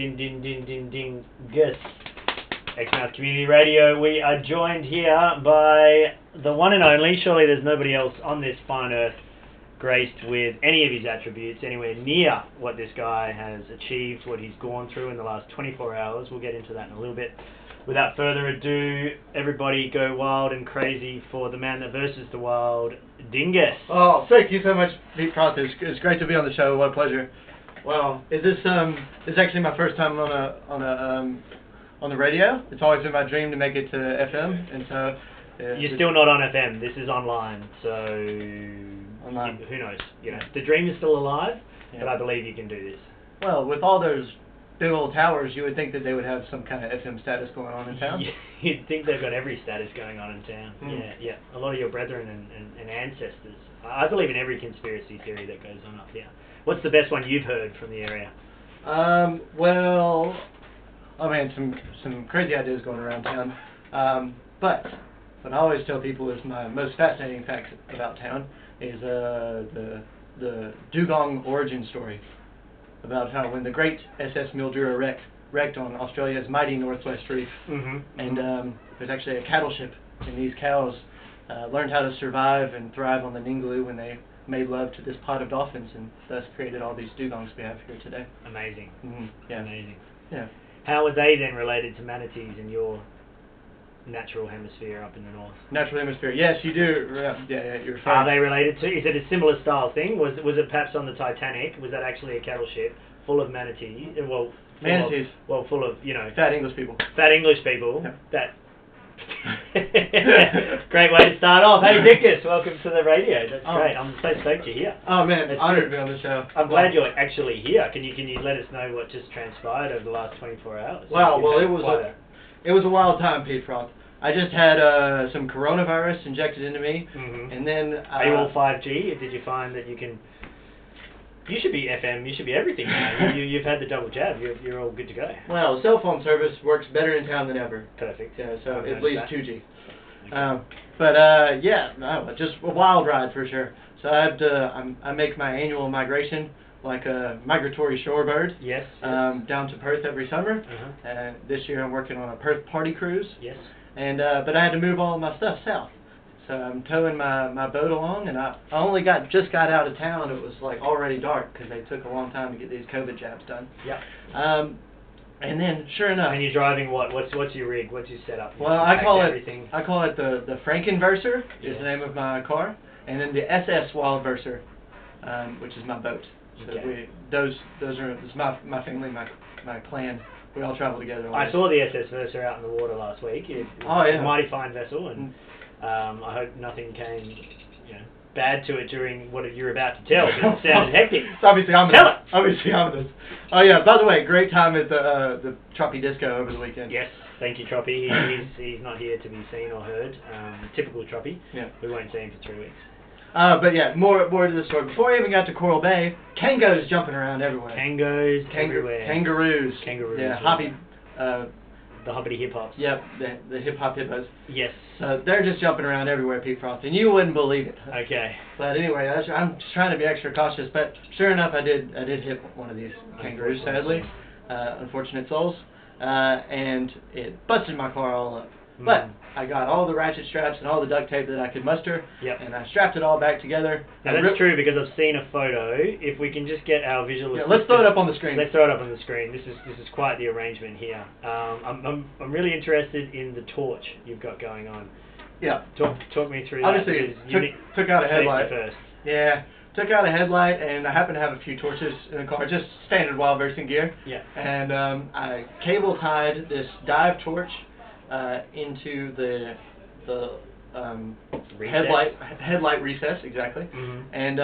Dingus. Exmouth Community Radio. We are joined here by the one and only, surely there's nobody else on this fine earth graced with any of his attributes anywhere near what this guy has achieved, what he's gone through in the last 24 hours. We'll get into that in a little bit. Without further ado, everybody go wild and crazy for the man that versus the wild, Dingus. Oh, thank you so much, Pete Froth. It's great to be on the show. What a pleasure. Well, is this actually my first time on the radio? It's always been my dream to make it to FM, and so you're still not on FM. This is online, so online. Who knows? You know, the dream is still alive, but I believe you can do this. Well, with all those big old towers, you would think that they would have some kind of FM status going on in town. You'd think they've got every status going on in town. Yeah. A lot of your brethren and ancestors. I believe in every conspiracy theory that goes on up here. What's the best one you've heard from the area? Well, oh man, some crazy ideas going around town. But what I always tell people is my most fascinating fact about town is the dugong origin story. About how when the great SS Mildura wrecked on Australia's mighty Northwest Reef, and there's actually a cattle ship, and these cows learned how to survive and thrive on the Ningaloo when they made love to this pod of dolphins, and thus created all these dugongs we have here today. Amazing. Yeah. Amazing. Yeah. How are they then related to manatees in your natural hemisphere up in the north? Natural hemisphere. Yes, you do. Yeah, you're right. Are they related to? Is it a similar style thing? Was it perhaps on the Titanic? Was that actually a cattle ship full of manatees? Well, manatees. Full of fat English people. Fat English people. Yeah. That. Great way to start off. Hey, Dingus, welcome to the radio. That's great. I'm so stoked you're here. Oh man, it's honored to be on the show. I'm glad you're actually here. Can you let us know what just transpired over the last 24 hours? Well, it was a wild time, Pete Froth. I just had some coronavirus injected into me, and then... Are you all 5G? Did you find that you can... You should be FM, you should be everything now. You've had the double jab, you're all good to go. Well, cell phone service works better in town than ever. Perfect. Yeah, so at least 2G. Okay. Just a wild ride for sure. So I make my annual migration like a migratory shorebird. Yes. Down to Perth every summer. And this year I'm working on a Perth party cruise. Yes. And but I had to move all my stuff south. So I'm towing my boat along, and I only just got out of town. It was like already dark because they took a long time to get these COVID jabs done. Yeah. And then sure enough. And you're driving what? What's your rig? What's your setup? Well, I call it the Frankenverser is the name of my car, and then the SS Wildverser, which is my boat. So those are my family, my clan. We all travel together. I saw the SS Versa out in the water last week. It's a mighty fine vessel, and I hope nothing came bad to it during what you're about to tell. It sounded hectic. It's obviously ominous. Oh yeah. By the way, great time at the Troppy Disco over the weekend. Yes, thank you, Troppy. He's not here to be seen or heard. Typical Troppy. Yeah. We won't see him for 3 weeks. But yeah, more to the story. Before I even got to Coral Bay, kangaroos jumping around everywhere. Everywhere. Kangaroos. Yeah, hobby. The hoppity hip hops. Yep, the hip hop hippos. Yes. So they're just jumping around everywhere, Pete Froth, and you wouldn't believe it. Okay. But anyway, I'm just trying to be extra cautious. But sure enough, I did hit one of these kangaroos. Sadly, unfortunate souls, and it busted my car all up. But I got all the ratchet straps and all the duct tape that I could muster, and I strapped it all back together. Now that's true because I've seen a photo. If we can just get our visual, let's throw it up on the screen. Let's throw it up on the screen. This is quite the arrangement here. I'm really interested in the torch you've got going on. Yeah. Talk me through Obviously, that. took out a headlight first. Yeah. Took out a headlight, and I happen to have a few torches in the car, just standard wildversing gear. Yeah. And I cable tied this dive torch into the headlight recess, exactly. And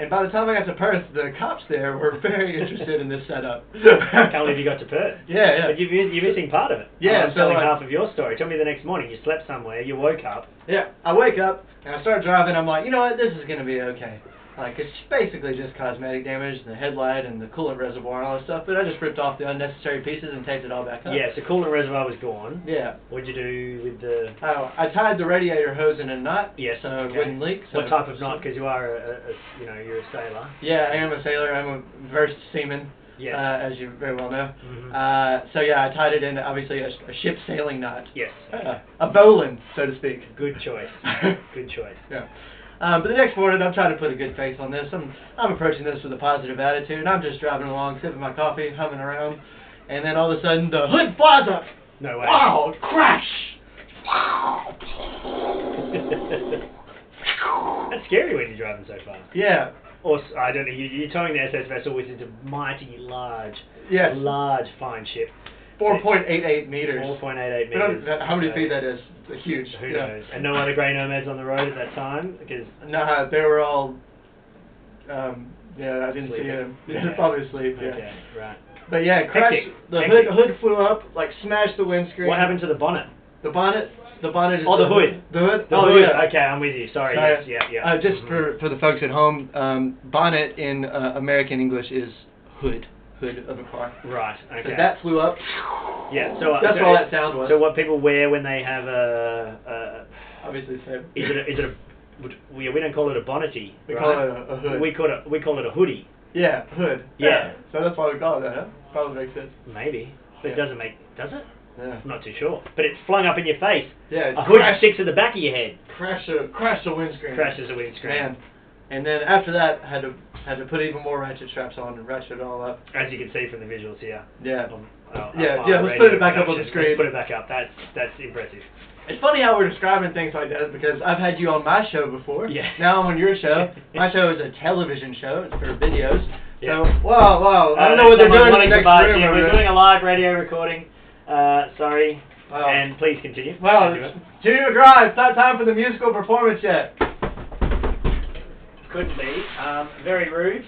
by the time I got to Perth, the cops there were very interested in this setup. Can't believe you got to Perth. Yeah. But you're missing part of it. Yeah. I'm telling half of your story. Tell me the next morning. You slept somewhere. You woke up. Yeah. I wake up and I start driving. I'm like, you know what? This is gonna be okay. Like, it's basically just cosmetic damage, the headlight and the coolant reservoir and all that stuff, but I just ripped off the unnecessary pieces and taped it all back up. Yeah, so coolant reservoir was gone. Yeah. What'd you do with the... Oh, I tied the radiator hose in a knot, yes, so it wouldn't leak. So what type of knot? Because you are you're a sailor. Yeah, I am a sailor. I'm a versed seaman. Yes. As you very well know. Mm-hmm. So yeah, I tied it in, obviously, a ship sailing knot. Yes. A bowline, so to speak. Good choice. Good choice. Yeah. But the next morning, I'm trying to put a good face on this. I'm approaching this with a positive attitude, and I'm just driving along, sipping my coffee, humming around, and then all of a sudden, the hood flies up. No way. Wow! Crash! That's scary when you're driving so fast. Yeah. Or, I don't know, you're towing the SS vessel, which is a mighty large, Yes. large fine ship. 4.88 meters. 4.88 meters. How many feet that is? It's huge. Who knows? And no other grey nomads on the road at that time? Because Nah, they were all, yeah, I didn't see them. Okay. Probably asleep, yeah. Okay, right. But yeah, crashed. Hectic. The Hectic. hood flew up, like smashed the windscreen. What happened to the bonnet? The bonnet is Oh, the hood. The hood? The hood. Okay, I'm with you. Sorry. Sorry. Yes, yeah. Just for the folks at home, bonnet in American English is hood of a car. Right. Okay. So that flew up. Yeah. So that's all that sound was. So what people wear when they have a obviously same. Is it a we don't call it a bonnety. We right? call it a hood. We call it a hoodie. Yeah, hood. Yeah. So that's why we call it that, huh? Probably makes sense. Maybe. But it doesn't make, does it? Yeah. I'm not too sure. But it's flung up in your face. Yeah. A hood sticks to the back of your head. Crash the windscreen. Crashes the windscreen. Man. And then after that, had to put even more ratchet straps on and ratchet it all up. As you can see from the visuals here. Yeah. Yeah. Let's put it back up on the screen. Let's put it back up. That's impressive. It's funny how we're describing things like that because I've had you on my show before. Yeah. Now I'm on your show. My show is a television show. It's for videos. Yeah. So, wow. I don't know what they're doing in the next room. Yeah, we're doing a live radio recording. Sorry. Wow. And please continue. Well, Judy McGraw, it's not time for the musical performance yet. Couldn't be. Very rude.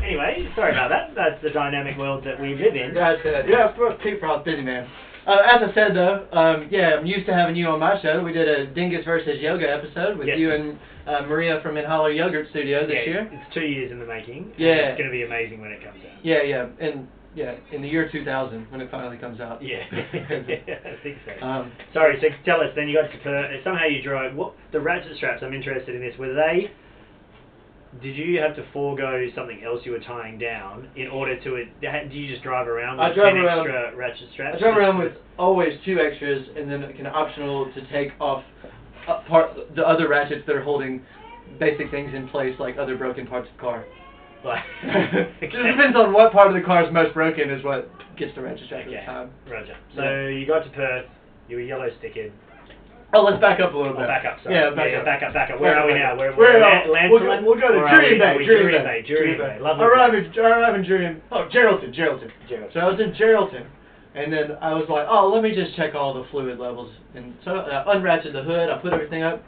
Anyway, sorry about that. That's the dynamic world that we live in. That's it. Yeah, Pete Froth, busy man. As I said though, I'm used to having you on my show. We did a Dingus versus Yoga episode with you and Maria from Inhaler Yogurt Studio this year. It's 2 years in the making. Yeah. It's going to be amazing when it comes out. Yeah, and in the year 2000 when it finally comes out. Yeah, I think so. Sorry, so tell us then, you got to Perth, somehow you drove, the ratchet straps, I'm interested in this, did you have to forego something else you were tying down in order to, do you just drive around with 10 extra ratchet straps? I drove around with always 2 extras and then an optional to take off the other ratchets that are holding basic things in place like other broken parts of the car. It depends on what part of the car is most broken is what gets the ratchet strap at the time. Roger. So you got to Perth, you were yellow stickered. Oh, let's back up a little bit. Back up, sorry. Yeah, back up. Where are we now? We'll go to Jury Bay. Jury Bay. Lovely. Arrive in Geraldton. So I was in Geraldton, and then I was like, oh, let me just check all the fluid levels. And so I unratcheted the hood, I put everything up,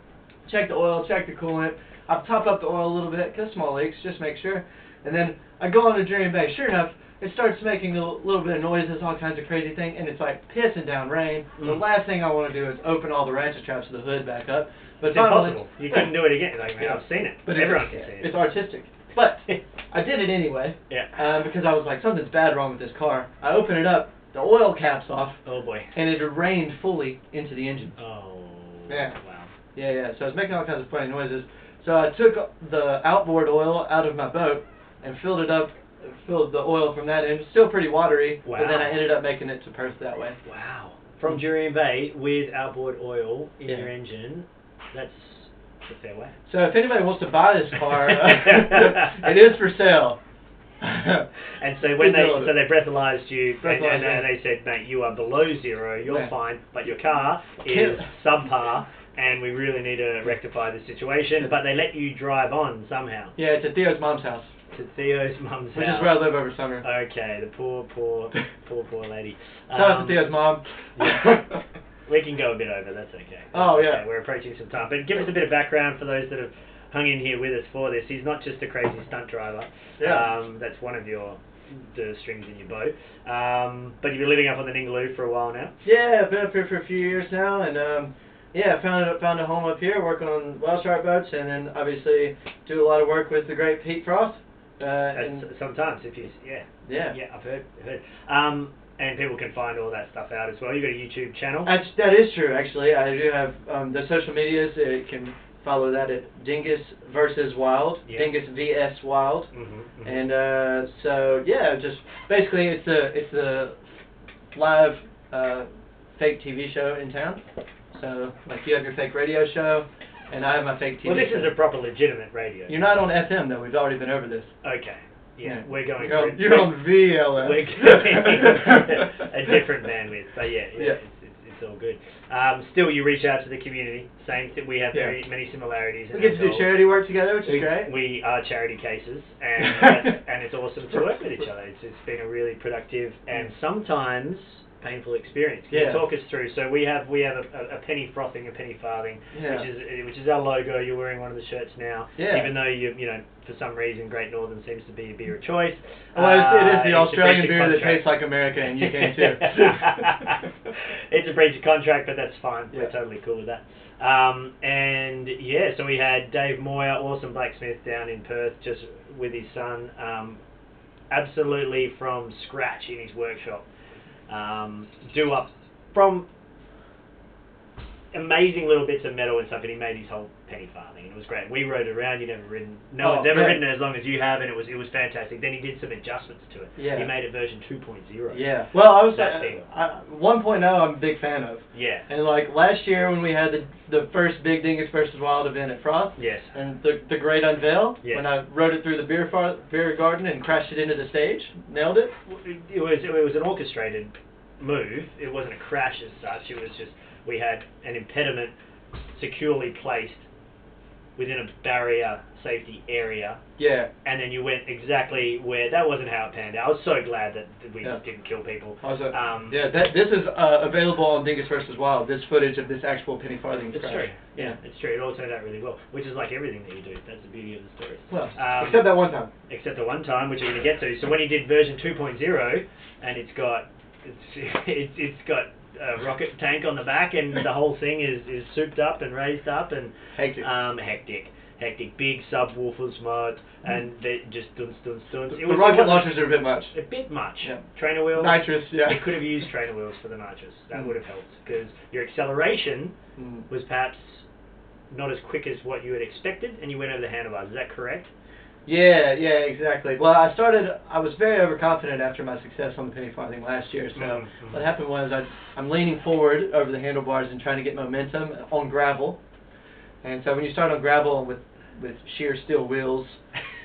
checked the oil, checked the coolant. I topped up the oil a little bit, because small leaks, just make sure. And then I go on to Jury Bay. Sure enough, it starts making a little bit of noises, all kinds of crazy things, and it's like pissing down rain. The last thing I want to do is open all the ratchet straps of the hood back up. But it's impossible. You couldn't do it again. I've seen it. But everyone can see it. It's artistic. But I did it anyway. Yeah. Because I was like, something's bad wrong with this car. I open it up, the oil cap's off. Oh boy. And it rained fully into the engine. Oh. Yeah. Wow. Yeah. So I was making all kinds of funny noises. So I took the outboard oil out of my boat and filled the oil from that in. Still pretty watery, but then I ended up making it to Perth that way. Wow. From Jury Bay with outboard oil in your engine, that's a fair way. So if anybody wants to buy this car, it is for sale. And so when they breathalyzed you, and they said, mate, you are below zero, you're fine, but your car is subpar, and we really need to rectify the situation, but they let you drive on somehow. Yeah, it's at Theo's mom's house. To Theo's mum's house. Which is where I live over summer. Okay, the poor lady. Shout out to Theo's mom. We can go a bit over, that's okay. Oh, yeah. Okay, we're approaching some time. But give us a bit of background for those that have hung in here with us for this. He's not just a crazy stunt driver. Yeah. That's one of the strings in your bow. But you've been living up on the Ningaloo for a while now? Yeah, I've been up here for a few years now, and found a home up here working on whale shark boats, and then obviously do a lot of work with the great Pete Froth. Sometimes, I've heard. And people can find all that stuff out as well. You've got a YouTube channel. That is true, actually. I do have the social medias. You can follow that at Dingus versus Wild, Yeah. Dingus vs Wild, and so yeah, just basically it's a live fake TV show in town. So like you have your fake radio show, and I have my fake TV. Well, this show. is a proper legitimate radio. You're not on FM though. We've already been over this. Okay. Yeah, we're going. You're on VLS. We're going a different bandwidth, but yeah. It's all good. Still, you reach out to the community, saying that we have many similarities. We get to do charity work together, which is great. We are charity cases, and it's awesome to work with each other. It's been a really productive and sometimes painful experience. Can you talk us through? So we have a penny frothing, a penny farthing, which is our logo. You're wearing one of the shirts now, even though you know for some reason Great Northern seems to be a beer of choice. Well, it is the Australian beer that tastes like America, and you can too. It's a breach of contract, but that's fine. We're totally cool with that. And yeah, so we had Dave Moyer, awesome blacksmith down in Perth, just with his son, absolutely from scratch in his workshop. Do up from amazing little bits of metal and stuff, and he made his whole penny farthing, and it was great. We rode it around. You never ridden. No one's ever ridden it as long as you have, and it was fantastic. Then he did some adjustments to it. Yeah. He made it version 2.0. Yeah. Well, I was 1.0. I'm a big fan of. Yeah. And like last year when we had the first big Dingus versus Wild event at Froth. Yes. And the great unveil. Yes. When I rode it through the beer garden and crashed it into the stage, nailed it. It was an orchestrated move. It wasn't a crash as such. It was just we had an impediment securely placed within a barrier safety area. Yeah. And then you went exactly where. That wasn't how it panned out. I was so glad that we didn't kill people. This is available on Dingus versus Wild. This footage of this actual penny farthing crash. It's true. Yeah, it's true. It all turned out really well, which is like everything that you do. That's the beauty of the story. Well, except that one time. Except the one time, which we're going to get to. So when he did version 2.0, and it's got a rocket tank on the back, and the whole thing is souped up and raised up and hectic, big subwoofers mod, and they just stunts. The rocket launchers are a bit much. A bit much. Yeah. Trainer wheels. Nitrous, yeah. They could have used trainer wheels for the nitrous. That would have helped, because your acceleration was perhaps not as quick as what you had expected, and you went over the handlebars. Is that correct? Yeah, exactly. Well, I was very overconfident after my success on the penny farthing last year, so what happened was I'm leaning forward over the handlebars and trying to get momentum on gravel. And so when you start on gravel with sheer steel wheels...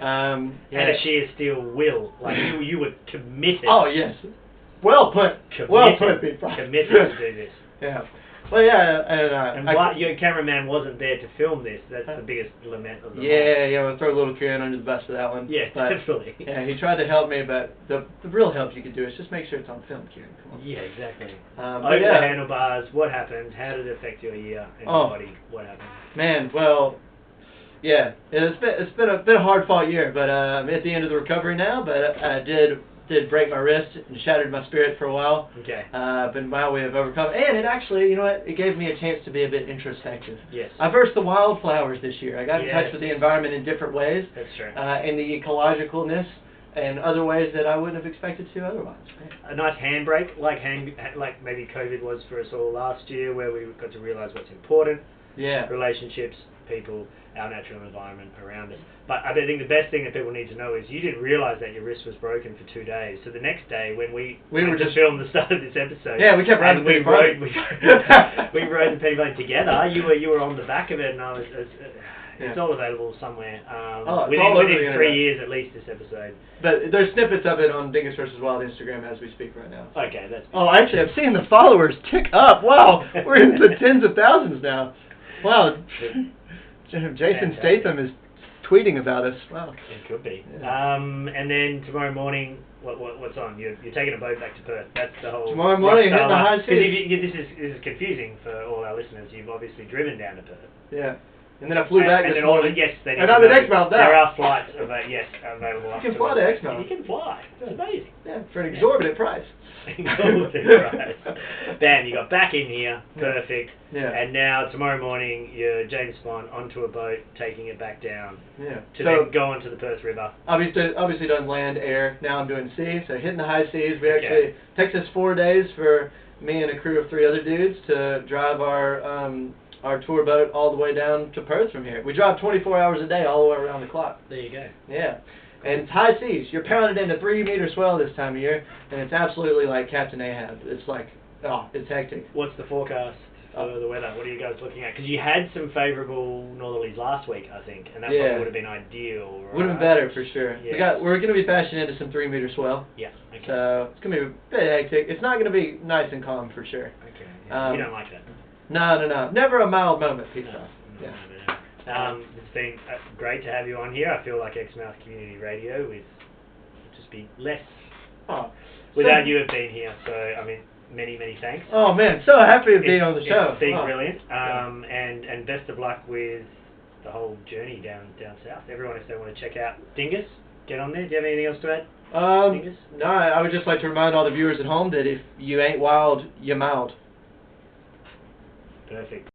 and a sheer steel will. Like you were committed. Oh, yes. Well put. Well put, Pete. Committed to do this. Yeah. Well, yeah, and why your cameraman wasn't there to film this? That's the biggest lament of the we'll throw a little Kieran under the bus for that one. Yeah, definitely. Yeah, he tried to help me, but the real help you could do is just make sure it's on film, Kieran. Come on. Yeah, exactly. Over the handlebars, what happened? How did it affect your ear and your body? What happened? Man, well, yeah, it's been a hard fought year, but I'm at the end of the recovery now. But I did break my wrist and shattered my spirit for a while. Okay. But now we have overcome. And it actually, you know what, it gave me a chance to be a bit introspective. Yes. I versed the wildflowers this year. I got in touch with the environment in different ways. That's true. And the ecologicalness and other ways that I wouldn't have expected to otherwise. A nice handbrake, like maybe COVID was for us all last year, where we got to realise what's important. Yeah. Relationships, people, our natural environment around us. But I think the best thing that people need to know is you didn't realise that your wrist was broken for 2 days. So the next day, when we were just filmed the start of this episode, we kept riding the penny farthing. We rode the penny farthing together. You were on the back of it, and I was. It's all available somewhere. Within 3 years, at least, this episode. But there's snippets of it on Dingus versus Wild Instagram as we speak right now. So. Okay, that's. Actually, I've seen the followers tick up. Wow, we're into the tens of thousands now. Wow. Jason Statham is tweeting about us. Wow. It could be. Yeah. And then tomorrow morning, what's on? You're taking a boat back to Perth. That's the whole. Tomorrow morning, hitting the high seas. This is confusing for all our listeners. You've obviously driven down to Perth. Yeah. And then I flew back this morning. And I'm at Exmouth now. There are flights available. You can fly to Exmouth. You can fly. It's amazing. Yeah, for an exorbitant price. Exorbitant price. Bam, you got back in here. Perfect. Yeah. And now, tomorrow morning, you're James Bond onto a boat, taking it back down. Yeah. To then go onto the Perth River. Obviously done land, air. Now I'm doing sea. So hitting the high seas. It takes us 4 days for me and a crew of 3 other dudes to drive our our tour boat all the way down to Perth from here. We drive 24 hours a day all the way around the clock. There you go. Yeah. And it's high seas. You're pounded into 3-meter swell this time of year, and it's absolutely like Captain Ahab. It's like, oh, it's hectic. What's the forecast for the weather? What are you guys looking at? Because you had some favourable northerlies last week, I think, and that probably would have been ideal. Right? Would have been better for sure. Yeah. We're going to be bashing into some 3-meter swell. Yeah. Okay. So it's going to be a bit hectic. It's not going to be nice and calm for sure. Okay. Yeah. You don't like that? No. Never a mild moment, Pete. Yeah. It's been great to have you on here. I feel like Exmouth Community Radio would just be less without you have been here. So, I mean, many thanks. Oh, man, so happy to be on the show. It's been brilliant. And best of luck with the whole journey down south. Everyone, if they want to check out Dingus, get on there. Do you have anything else to add? Dingus? No, I would just like to remind all the viewers at home that if you ain't wild, you're mild. Perfect.